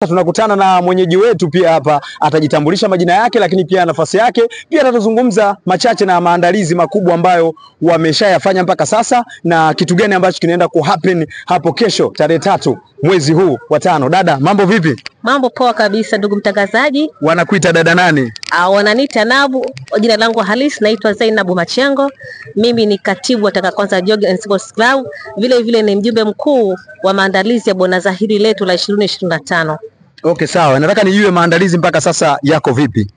Tunakutana na mwenyeji wetu pia hapa, atajitambulisha majina yake lakini pia nafasi yake, pia atatuzungumza machache na maandalizi makubwa ambayo wameshayafanya mpaka sasa na kitu gani ambacho kinaenda kuhappen hapo kesho tarehe 3 mwezi huu wa 5. Dada, mambo vipi? Mambo poa kabisa ndugu mtangazaji. Wanakuita dada nani? Wananiita Nabu. Jina langu halisi naitwa Zainabu Machengo. Mimi ni katibu wa Tanga Kwanza Jogging and Sports Club. Vile vile ni mjumbe mkuu wa maandalizi ya bonanza hili letu la 2025. Okay, sawa. Nataka nijue maandalizi mpaka sasa yako vipi?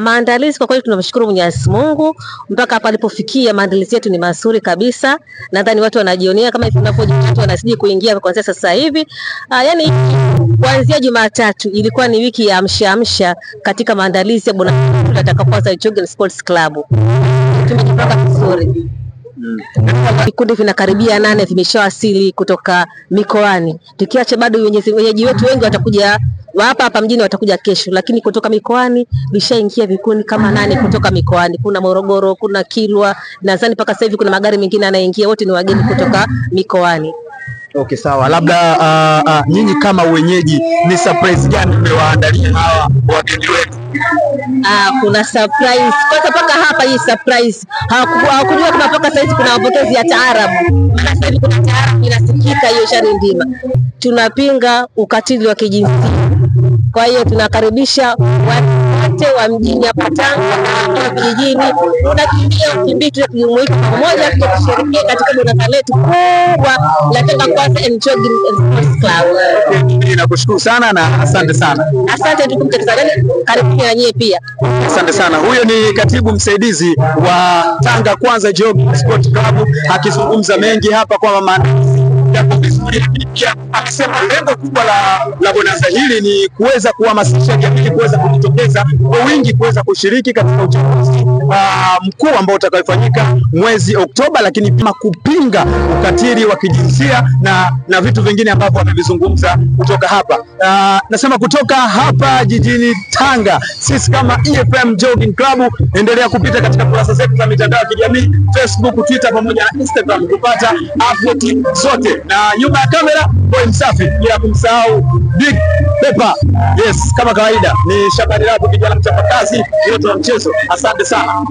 Maandalizi kwa kweli tunamshukuru Mwenyezi Mungu, mpaka hapa alipofikia maandalizi yetu ni mazuri kabisa. Nadhani watu wanajionea kama hivi tunapojitatu wanazidi kuingia kuanzia sasa hivi. Yani kuanzia Jumatatu ilikuwa ni wiki ya amsha katika maandalizi ya bonanza la Tanga Kwanza Jogging and Sports Club. Tumejipanga vizuri. Vikundi vinakaribia 8 vimeshawasili kutoka mikoani. Tukiacha bado wenyeji wetu wengi watakuja hapa mjini, watakuja kesho, lakini kutoka mikoani vishaingia vikundi kama 8 kutoka mikoani. Kuna Morogoro, kuna Kilwa, nadhani mpaka sasa hivi kuna magari mengine yanaingia, wote ni wageni kutoka mikoani. Okay, sawa. Labda nyinyi kama wenyeji ni surprise gani mmewaandalia hawa wageni wetu? Kuna surprise. Kwanza paka hapa hii surprise. Hawakujua kama paka sasa hivi kuna mapokezi ya taarabu. Sasa hivi kuna taarabu inasikika hiyo shari ndima. Tunapinga ukatili wa kijinsia. Kwa hiyo tunakaribisha wote wa mjini hapa Tanga, kijijini, tunakimbia tujumuike pamoja kusherehekea katika bonanza letu kubwa la Tanga Kwanza Jogging and Sports Club. Mimi nakushukuru sana na asante sana. Asante ndugu mtangazaji, karibuni na nyie pia. Asante sana. Huyo ni katibu msaidizi wa Tanga Kwanza Jogging and Sports Club akizungumza mengi hapa kwa maandalizi yapo vizuri. Akisema lengo kubwa la bonanza hili ni kuweza kuhamasisha jamii kuweza kujitokeza kwa wingi kuweza kushiriki katika uchaguzi mkuu ambao utakaofanyika mwezi Oktoba, lakini pia kupinga ukatili wa kijinsia na vitu vingine ambavyo wamevizungumza kutoka hapa. Nasema kutoka hapa jijini Tanga, sisi kama EFM Jogging Club endelea kupita katika kurasa zetu za mitandao ya kijamii, Facebook, Twitter pamoja na Instagram kupata update zote. Na nyuma ya kamera boy msafi, bila kumsahau Big Pepper. Yes, kama kawaida ni Shabani Rabu, kijana mchapakazi, yote wa mchezo. Asante sana.